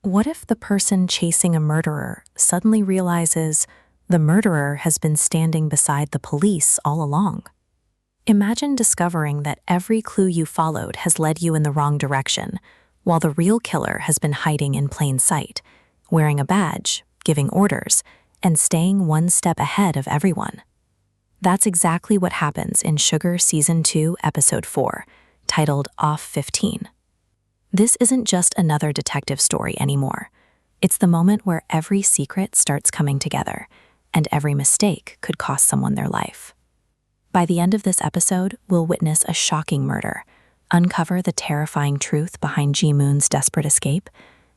What if the person chasing a murderer suddenly realizes the murderer has been standing beside the police all along? Imagine discovering that every clue you followed has led you in the wrong direction, while the real killer has been hiding in plain sight, wearing a badge, giving orders, and staying one step ahead of everyone. That's exactly what happens in Sugar Season 2, Episode 4, titled Off 15. This isn't just another detective story anymore. It's the moment where every secret starts coming together, and every mistake could cost someone their life. By the end of this episode, we'll witness a shocking murder, uncover the terrifying truth behind Ji-moon's desperate escape,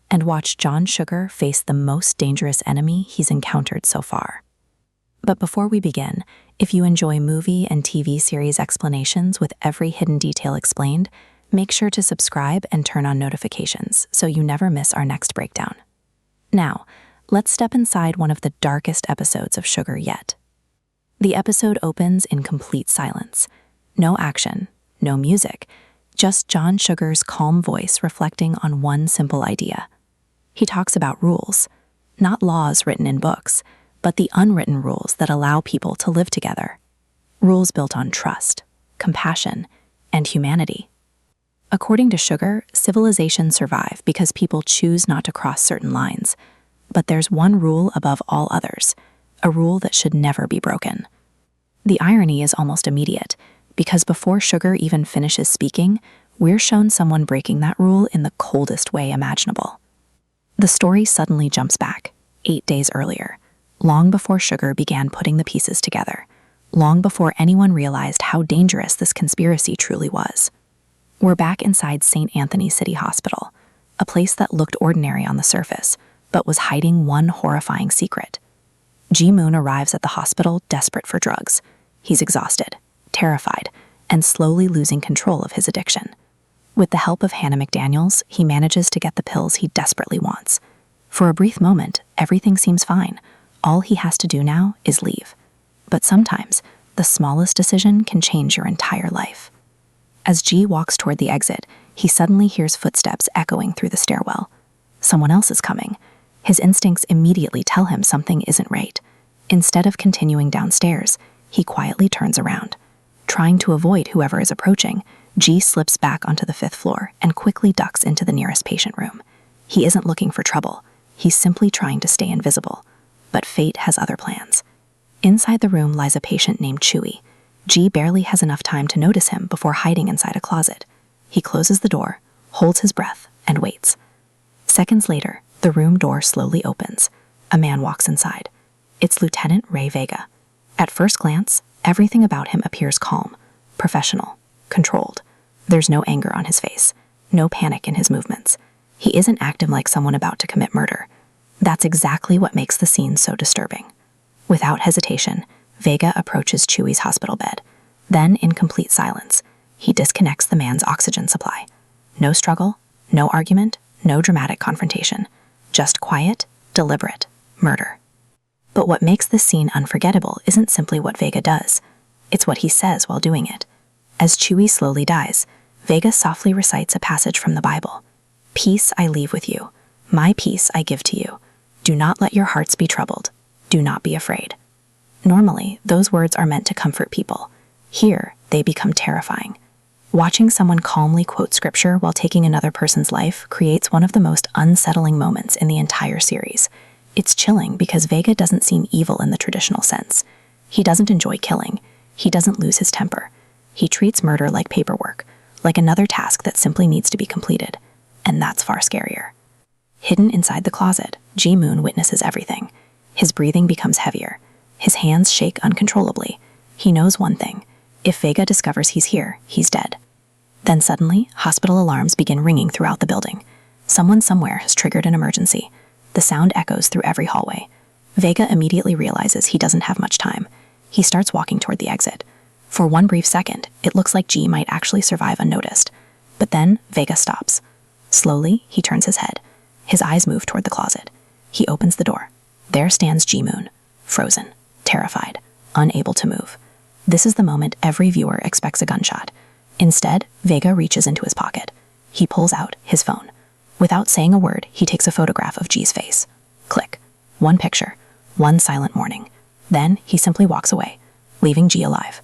and watch John Sugar face the most dangerous enemy he's encountered so far. But before we begin, if you enjoy movie and TV series explanations with every hidden detail explained, make sure to subscribe and turn on notifications so you never miss our next breakdown. Now, let's step inside one of the darkest episodes of Sugar yet. The episode opens in complete silence. No action, no music, just John Sugar's calm voice reflecting on one simple idea. He talks about rules, not laws written in books, but the unwritten rules that allow people to live together. Rules built on trust, compassion, and humanity. According to Sugar, civilizations survive because people choose not to cross certain lines. But there's one rule above all others, a rule that should never be broken. The irony is almost immediate, because before Sugar even finishes speaking, we're shown someone breaking that rule in the coldest way imaginable. The story suddenly jumps back, 8 days earlier, long before Sugar began putting the pieces together, long before anyone realized how dangerous this conspiracy truly was. We're back inside St. Anthony City Hospital, a place that looked ordinary on the surface, but was hiding one horrifying secret. Ji-moon arrives at the hospital desperate for drugs. He's exhausted, terrified, and slowly losing control of his addiction. With the help of Hannah McDaniels, he manages to get the pills he desperately wants. For a brief moment, everything seems fine. All he has to do now is leave. But sometimes, the smallest decision can change your entire life. As Ji walks toward the exit, he suddenly hears footsteps echoing through the stairwell. Someone else is coming. His instincts immediately tell him something isn't right. Instead of continuing downstairs, he quietly turns around. Trying to avoid whoever is approaching, Ji slips back onto the 5th floor and quickly ducks into the nearest patient room. He isn't looking for trouble. He's simply trying to stay invisible. But fate has other plans. Inside the room lies a patient named Chewy. Ji barely has enough time to notice him before hiding inside a closet. He closes the door, holds his breath, and waits. Seconds later, the room door slowly opens. A man walks inside. It's Lieutenant Ray Vega. At first glance, everything about him appears calm, professional, controlled. There's no anger on his face, no panic in his movements. He isn't acting like someone about to commit murder. That's exactly what makes the scene so disturbing. Without hesitation, Vega approaches Chewy's hospital bed. Then, in complete silence, he disconnects the man's oxygen supply. No struggle, no argument, no dramatic confrontation. Just quiet, deliberate murder. But what makes this scene unforgettable isn't simply what Vega does. It's what he says while doing it. As Chewy slowly dies, Vega softly recites a passage from the Bible. "Peace I leave with you. My peace I give to you. Do not let your hearts be troubled. Do not be afraid." Normally, those words are meant to comfort people. Here, they become terrifying. Watching someone calmly quote scripture while taking another person's life creates one of the most unsettling moments in the entire series. It's chilling because Vega doesn't seem evil in the traditional sense. He doesn't enjoy killing. He doesn't lose his temper. He treats murder like paperwork, like another task that simply needs to be completed. And that's far scarier. Hidden inside the closet, Ji-moon witnesses everything. His breathing becomes heavier. His hands shake uncontrollably. He knows one thing. If Vega discovers he's here, he's dead. Then suddenly, hospital alarms begin ringing throughout the building. Someone somewhere has triggered an emergency. The sound echoes through every hallway. Vega immediately realizes he doesn't have much time. He starts walking toward the exit. For one brief second, it looks like Ji might actually survive unnoticed. But then, Vega stops. Slowly, he turns his head. His eyes move toward the closet. He opens the door. There stands Ji-moon, frozen, terrified, unable to move. This is the moment every viewer expects a gunshot. Instead, Vega reaches into his pocket. He pulls out his phone. Without saying a word, he takes a photograph of G's face. Click. One picture. One silent morning. Then he simply walks away, leaving G alive.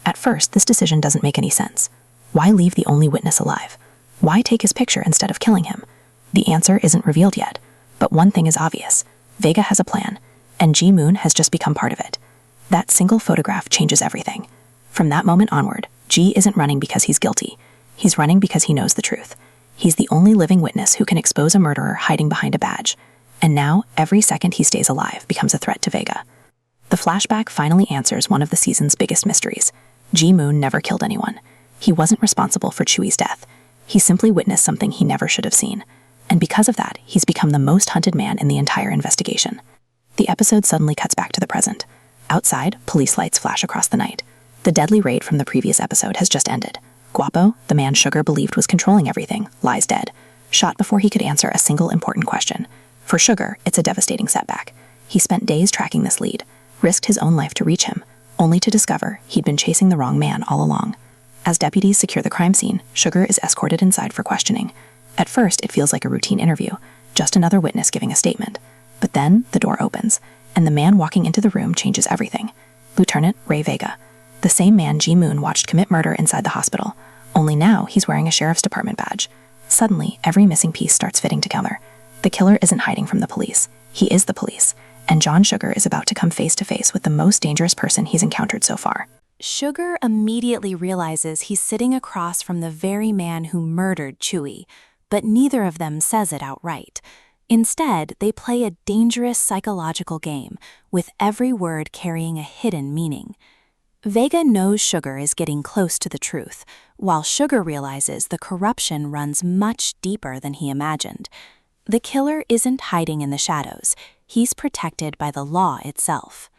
At first, this decision doesn't make any sense. Why leave the only witness alive? Why take his picture instead of killing him? The answer isn't revealed yet, but one thing is obvious. Vega has a plan, and G Moon has just become part of it. That single photograph changes everything. From that moment onward, G isn't running because he's guilty. He's running because he knows the truth. He's the only living witness who can expose a murderer hiding behind a badge. And now, every second he stays alive becomes a threat to Vega. The flashback finally answers one of the season's biggest mysteries. G Moon never killed anyone. He wasn't responsible for Chewy's death. He simply witnessed something he never should have seen. And because of that, he's become the most hunted man in the entire investigation. The episode suddenly cuts back to the present. Outside, police lights flash across the night. The deadly raid from the previous episode has just ended. Guapo, the man Sugar believed was controlling everything, lies dead, shot before he could answer a single important question. For Sugar, it's a devastating setback. He spent days tracking this lead, risked his own life to reach him, only to discover he'd been chasing the wrong man all along. As deputies secure the crime scene, Sugar is escorted inside for questioning. At first, it feels like a routine interview, just another witness giving a statement. But then, the door opens, and the man walking into the room changes everything. Lieutenant Ray Vega, the same man G Moon watched commit murder inside the hospital, only now he's wearing a sheriff's department badge. Suddenly, every missing piece starts fitting together. The killer isn't hiding from the police. He is the police, and John Sugar is about to come face to face with the most dangerous person he's encountered so far. Sugar immediately realizes he's sitting across from the very man who murdered Chewy, but neither of them says it outright. Instead, they play a dangerous psychological game, with every word carrying a hidden meaning. Vega knows Sugar is getting close to the truth, while Sugar realizes the corruption runs much deeper than he imagined. The killer isn't hiding in the shadows. He's protected by the law itself.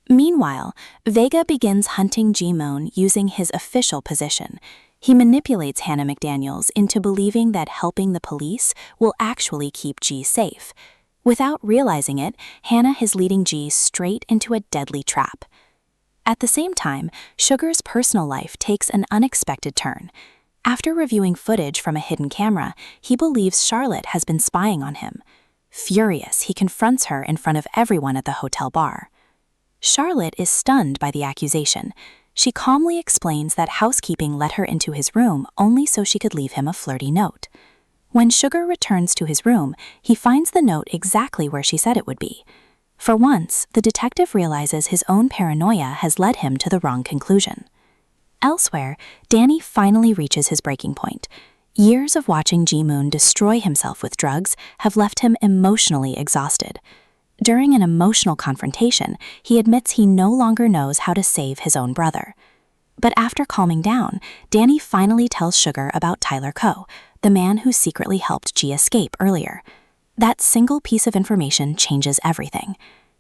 Meanwhile, Vega begins hunting G Moon using his official position. He manipulates Hannah McDaniels into believing that helping the police will actually keep G safe. Without realizing it, Hannah is leading G straight into a deadly trap. At the same time, Sugar's personal life takes an unexpected turn. After reviewing footage from a hidden camera, he believes Charlotte has been spying on him. Furious, he confronts her in front of everyone at the hotel bar. Charlotte is stunned by the accusation. She calmly explains that housekeeping let her into his room only so she could leave him a flirty note. When Sugar returns to his room, he finds the note exactly where she said it would be. For once, the detective realizes his own paranoia has led him to the wrong conclusion. Elsewhere, Danny finally reaches his breaking point. Years of watching G Moon destroy himself with drugs have left him emotionally exhausted. During an emotional confrontation, he admits he no longer knows how to save his own brother. But after calming down, Danny finally tells Sugar about Tyler Coe, the man who secretly helped G escape earlier. That single piece of information changes everything.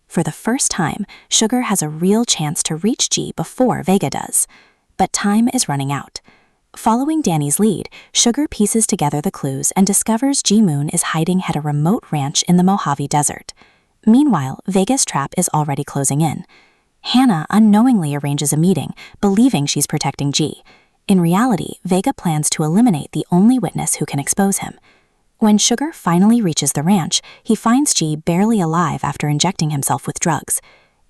For the first time, Sugar has a real chance to reach G before Vega does. But time is running out. Following Danny's lead, Sugar pieces together the clues and discovers G Moon is hiding at a remote ranch in the Mojave Desert. Meanwhile, Vega's trap is already closing in. Hannah unknowingly arranges a meeting, believing she's protecting G. In reality, Vega plans to eliminate the only witness who can expose him. When Sugar finally reaches the ranch, he finds G barely alive after injecting himself with drugs.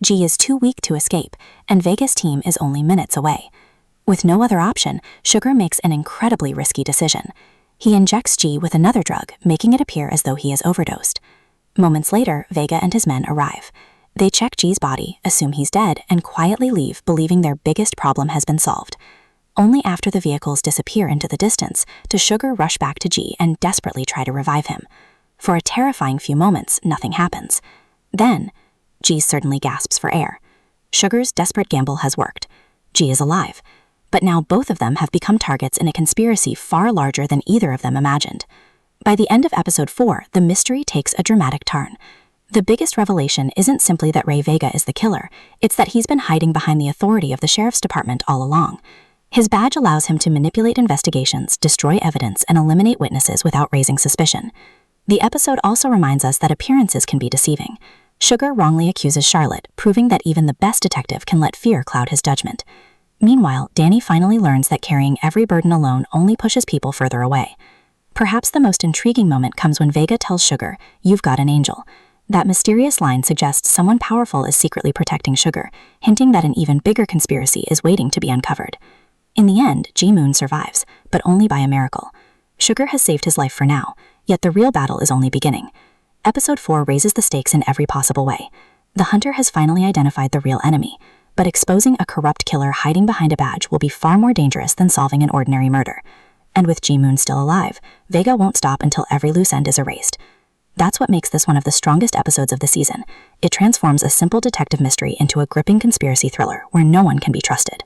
G is too weak to escape, and Vega's team is only minutes away. With no other option, Sugar makes an incredibly risky decision. He injects G with another drug, making it appear as though he has overdosed. Moments later, Vega and his men arrive. They check G's body, assume he's dead, and quietly leave, believing their biggest problem has been solved. Only after the vehicles disappear into the distance does Sugar rush back to G and desperately try to revive him. For a terrifying few moments, nothing happens. Then, G certainly gasps for air. Sugar's desperate gamble has worked. G is alive. But now both of them have become targets in a conspiracy far larger than either of them imagined. By the end of episode 4, the mystery takes a dramatic turn. The biggest revelation isn't simply that Ray Vega is the killer, it's that he's been hiding behind the authority of the sheriff's department all along. His badge allows him to manipulate investigations, destroy evidence, and eliminate witnesses without raising suspicion. The episode also reminds us that appearances can be deceiving. Sugar wrongly accuses Charlotte, proving that even the best detective can let fear cloud his judgment. Meanwhile, Danny finally learns that carrying every burden alone only pushes people further away. Perhaps the most intriguing moment comes when Vega tells Sugar, "You've got an angel." That mysterious line suggests someone powerful is secretly protecting Sugar, hinting that an even bigger conspiracy is waiting to be uncovered. In the end, Ji-moon survives, but only by a miracle. Sugar has saved his life for now, yet the real battle is only beginning. Episode 4 raises the stakes in every possible way. The hunter has finally identified the real enemy, but exposing a corrupt killer hiding behind a badge will be far more dangerous than solving an ordinary murder. And with Ji-moon still alive, Vega won't stop until every loose end is erased. That's what makes this one of the strongest episodes of the season. It transforms a simple detective mystery into a gripping conspiracy thriller where no one can be trusted.